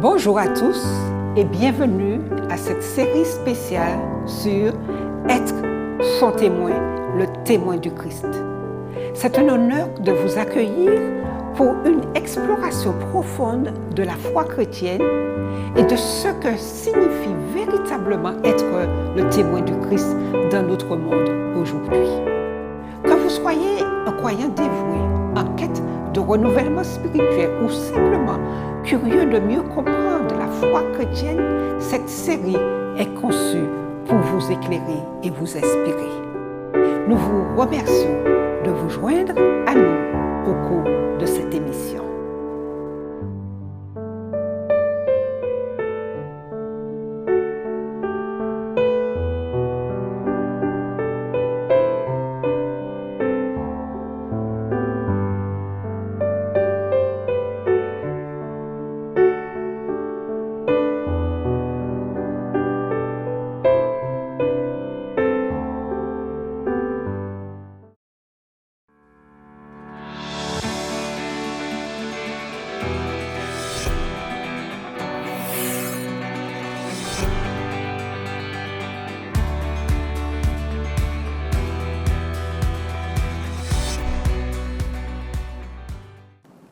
Bonjour à tous et bienvenue à cette série spéciale sur Être son témoin, le témoin du Christ. C'est un honneur de vous accueillir pour une exploration profonde de la foi chrétienne et de ce que signifie véritablement être le témoin du Christ dans notre monde aujourd'hui. Que vous soyez un croyant dévoué, en quête de renouvellement spirituel ou simplement curieux de mieux comprendre la foi chrétienne, cette série est conçue pour vous éclairer et vous inspirer. Nous vous remercions de vous joindre à nous au cours de cette émission.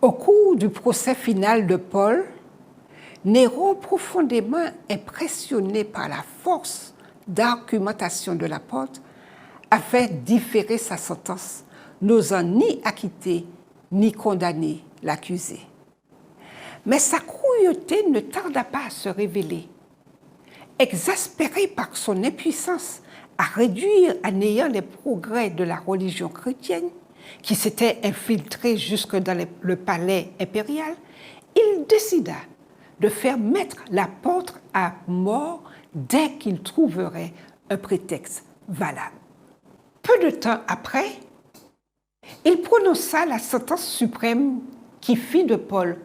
Au cours du procès final de Paul, Néron, profondément impressionné par la force d'argumentation de l'apôtre, avait différé sa sentence, n'osant ni acquitter ni condamner l'accusé. Mais sa cruauté ne tarda pas à se révéler. Exaspéré par son impuissance à réduire à néant les progrès de la religion chrétienne, qui s'était infiltré jusque dans le palais impérial, il décida de faire mettre l'apôtre à mort dès qu'il trouverait un prétexte valable. Peu de temps après, il prononça la sentence suprême qui fit de Paul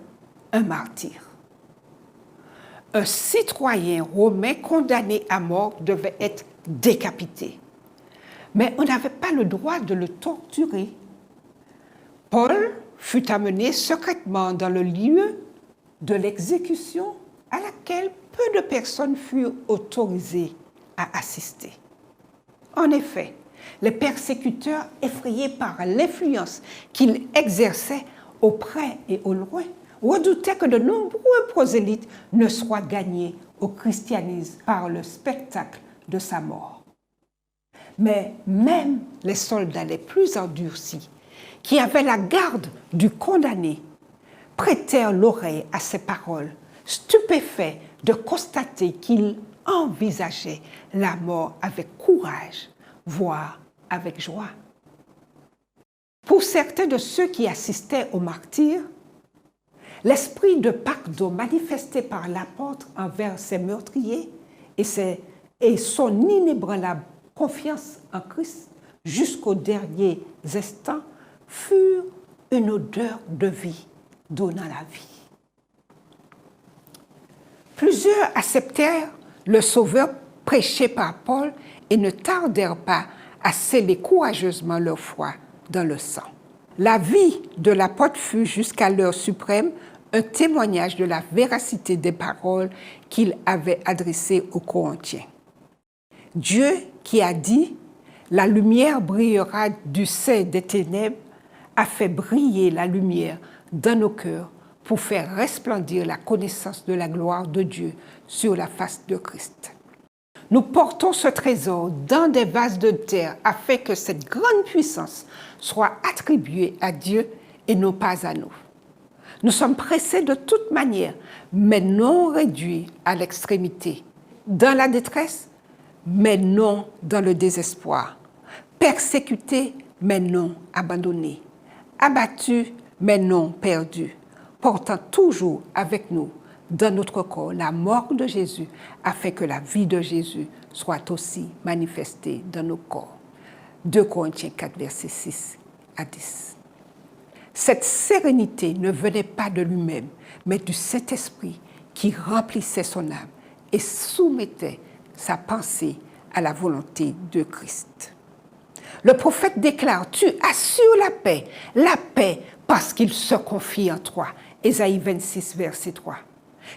un martyr. Un citoyen romain condamné à mort devait être décapité, mais on n'avait pas le droit de le torturer. Paul fut amené secrètement dans le lieu de l'exécution à laquelle peu de personnes furent autorisées à assister. En effet, les persécuteurs, effrayés par l'influence qu'il exerçait auprès et au loin, redoutaient que de nombreux prosélytes ne soient gagnés au christianisme par le spectacle de sa mort. Mais même les soldats les plus endurcis, qui avaient la garde du condamné, prêtèrent l'oreille à ses paroles, stupéfaits de constater qu'il envisageait la mort avec courage, voire avec joie. Pour certains de ceux qui assistaient au martyr, l'esprit de pardon manifesté par l'apôtre envers ses meurtriers et son inébranlable confiance en Christ jusqu'aux derniers instants furent une odeur de vie donnant la vie. Plusieurs acceptèrent le Sauveur prêché par Paul et ne tardèrent pas à sceller courageusement leur foi dans le sang. La vie de l'apôtre fut jusqu'à l'heure suprême un témoignage de la véracité des paroles qu'il avait adressées aux Corinthiens. Dieu qui a dit « La lumière brillera du sein des ténèbres » a fait briller la lumière dans nos cœurs pour faire resplendir la connaissance de la gloire de Dieu sur la face de Christ. Nous portons ce trésor dans des vases de terre afin que cette grande puissance soit attribuée à Dieu et non pas à nous. Nous sommes pressés de toute manière, mais non réduits à l'extrémité, dans la détresse, mais non dans le désespoir, persécutés, mais non abandonnés, abattus, mais non perdus, portant toujours avec nous dans notre corps la mort de Jésus, afin que la vie de Jésus soit aussi manifestée dans nos corps. 2 Corinthiens 4, versets 6 à 10. Cette sérénité ne venait pas de lui-même, mais du Saint-Esprit qui remplissait son âme et soumettait sa pensée à la volonté de Christ. Le prophète déclare « Tu assures la paix parce qu'il se confie en toi » Ésaïe 26, verset 3.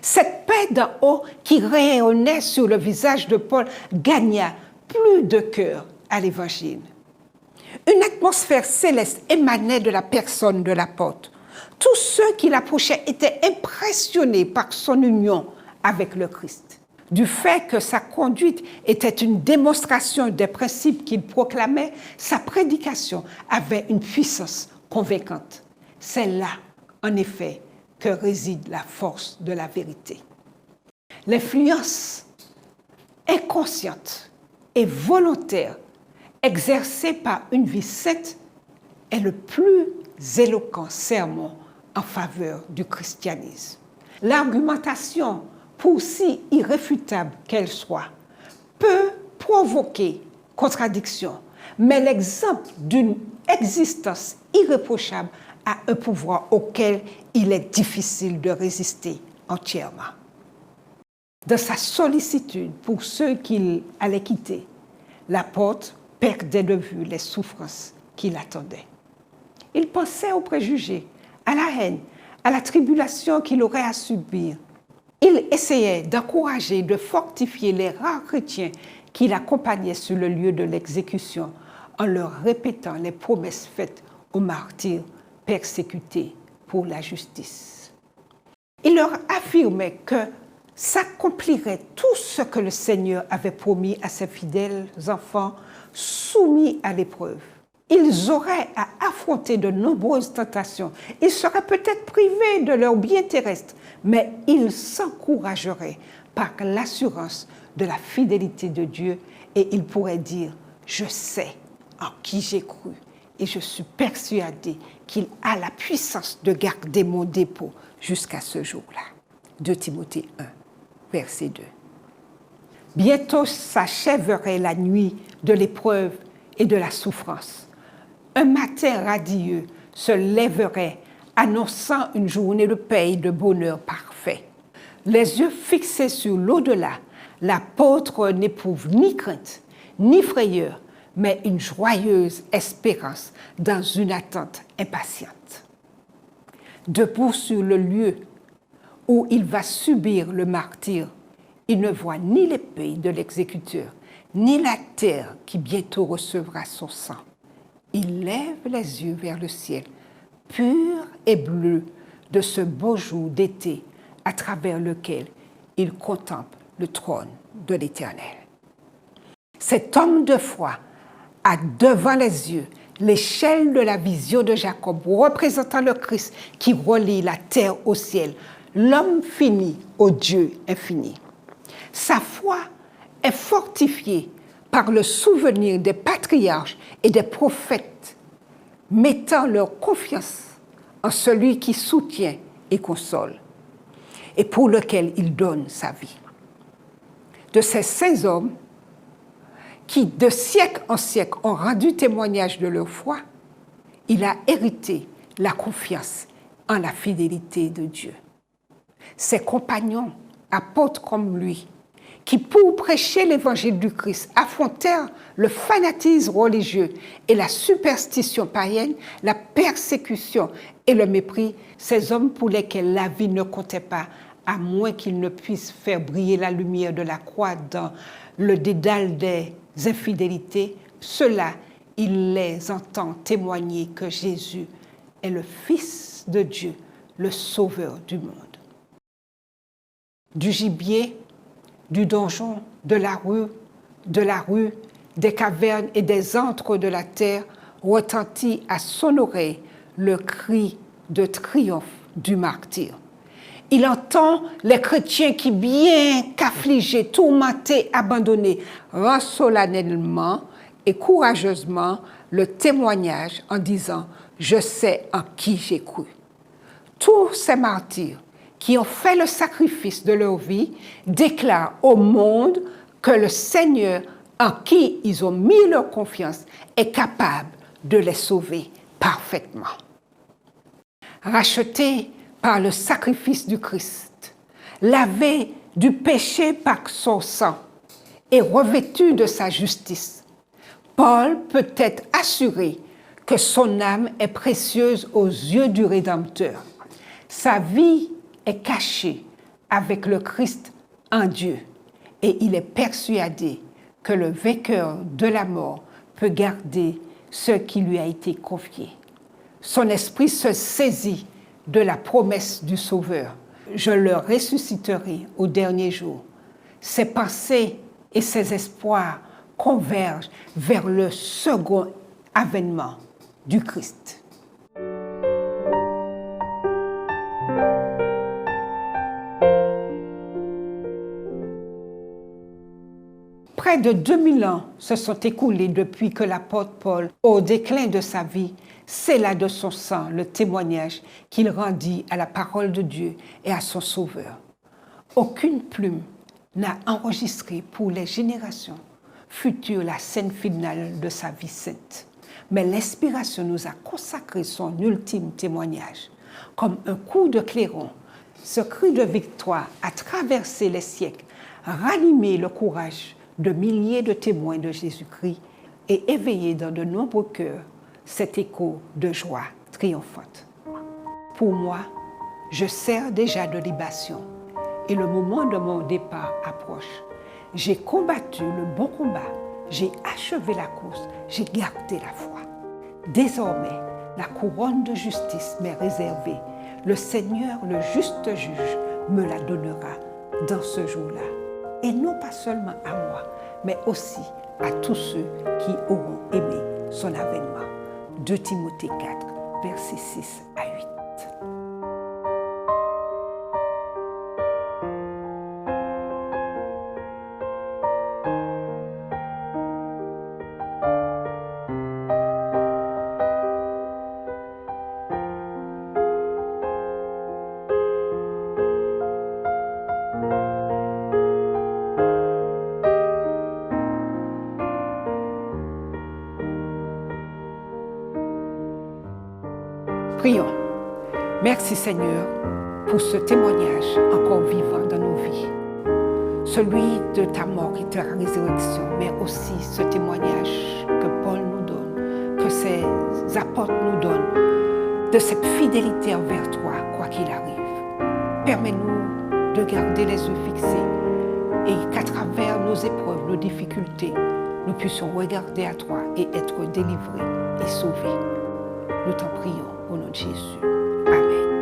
Cette paix d'en haut qui rayonnait sur le visage de Paul gagna plus de cœur à l'Évangile. Une atmosphère céleste émanait de la personne de l'apôtre. Tous ceux qui l'approchaient étaient impressionnés par son union avec le Christ. Du fait que sa conduite était une démonstration des principes qu'il proclamait, sa prédication avait une puissance convaincante. C'est là, en effet, que réside la force de la vérité. L'influence inconsciente et volontaire exercée par une vie sainte est le plus éloquent sermon en faveur du christianisme. L'argumentation, pour si irréfutable qu'elle soit, peut provoquer contradiction, mais l'exemple d'une existence irréprochable a un pouvoir auquel il est difficile de résister entièrement. Dans sa sollicitude pour ceux qu'il allait quitter, l'apôtre perdait de vue les souffrances qui l'attendaient. Il pensait aux préjugés, à la haine, à la tribulation qu'il aurait à subir. Il essayait d'encourager, de fortifier les rares chrétiens qui l'accompagnaient sur le lieu de l'exécution en leur répétant les promesses faites aux martyrs persécutés pour la justice. Il leur affirmait que s'accomplirait tout ce que le Seigneur avait promis à ses fidèles enfants soumis à l'épreuve. Ils auraient à affronter de nombreuses tentations. Ils seraient peut-être privés de leurs biens terrestres, mais ils s'encourageraient par l'assurance de la fidélité de Dieu et ils pourraient dire « Je sais en qui j'ai cru et je suis persuadé qu'il a la puissance de garder mon dépôt jusqu'à ce jour-là. » 2 Timothée 1, verset 2. Bientôt s'achèverait la nuit de l'épreuve et de la souffrance. Un matin radieux se lèverait, annonçant une journée de paix et de bonheur parfait. Les yeux fixés sur l'au-delà, l'apôtre n'éprouve ni crainte, ni frayeur, mais une joyeuse espérance dans une attente impatiente. Debout sur le lieu où il va subir le martyre, il ne voit ni l'épée de l'exécuteur, ni la terre qui bientôt recevra son sang. Il lève les yeux vers le ciel, pur et bleu de ce beau jour d'été à travers lequel il contemple le trône de l'Éternel. Cet homme de foi a devant les yeux l'échelle de la vision de Jacob, représentant le Christ qui relie la terre au ciel, l'homme fini au Dieu infini. Sa foi est fortifiée par le souvenir des patriarches et des prophètes, mettant leur confiance en celui qui soutient et console, et pour lequel il donne sa vie. De ces saints hommes qui, de siècle en siècle, ont rendu témoignage de leur foi, il a hérité la confiance en la fidélité de Dieu. Ses compagnons, apôtres comme lui, qui, pour prêcher l'évangile du Christ, affrontèrent le fanatisme religieux et la superstition païenne, la persécution et le mépris, ces hommes pour lesquels la vie ne comptait pas, à moins qu'ils ne puissent faire briller la lumière de la croix dans le dédale des infidélités, ceux-là, il les entend témoigner que Jésus est le Fils de Dieu, le Sauveur du monde. Du gibier, du donjon, de la rue, des cavernes et des antres de la terre, retentit à son oreille le cri de triomphe du martyr. Il entend les chrétiens qui, bien qu'affligés, tourmentés, abandonnés, rendent solennellement et courageusement le témoignage en disant « Je sais en qui j'ai cru ». Tous ces martyrs qui ont fait le sacrifice de leur vie déclarent au monde que le Seigneur en qui ils ont mis leur confiance est capable de les sauver parfaitement. Rachetés par le sacrifice du Christ, lavés du péché par son sang et revêtus de sa justice, Paul peut être assuré que son âme est précieuse aux yeux du Rédempteur. Sa vie est cachée avec le Christ en Dieu et il est persuadé que le vainqueur de la mort peut garder ce qui lui a été confié. Son esprit se saisit de la promesse du Sauveur. Je le ressusciterai au dernier jour. Ses pensées et ses espoirs convergent vers le second avènement du Christ. Près de 2000 ans se sont écoulés depuis que l'apôtre Paul, au déclin de sa vie, scella de son sang le témoignage qu'il rendit à la parole de Dieu et à son Sauveur. Aucune plume n'a enregistré pour les générations futures la scène finale de sa vie sainte. Mais l'inspiration nous a consacré son ultime témoignage. Comme un coup de clairon, ce cri de victoire a traversé les siècles, ranimé le courage de milliers de témoins de Jésus-Christ et éveillé dans de nombreux cœurs cet écho de joie triomphante. Pour moi, je sers déjà de libation et le moment de mon départ approche. J'ai combattu le bon combat, j'ai achevé la course, j'ai gardé la foi. Désormais, la couronne de justice m'est réservée. Le Seigneur, le juste juge, me la donnera dans ce jour-là. Et non pas seulement à moi, mais aussi à tous ceux qui auront aimé son avènement. 2 Timothée 4, versets 6 à 8. Prions. Merci Seigneur pour ce témoignage encore vivant dans nos vies. Celui de ta mort et de ta résurrection, mais aussi ce témoignage que Paul nous donne, que ses apôtres nous donnent, de cette fidélité envers toi, quoi qu'il arrive. Permets-nous de garder les yeux fixés et qu'à travers nos épreuves, nos difficultés, nous puissions regarder à toi et être délivrés et sauvés. Nous t'en prions au nom de Jésus. Amen.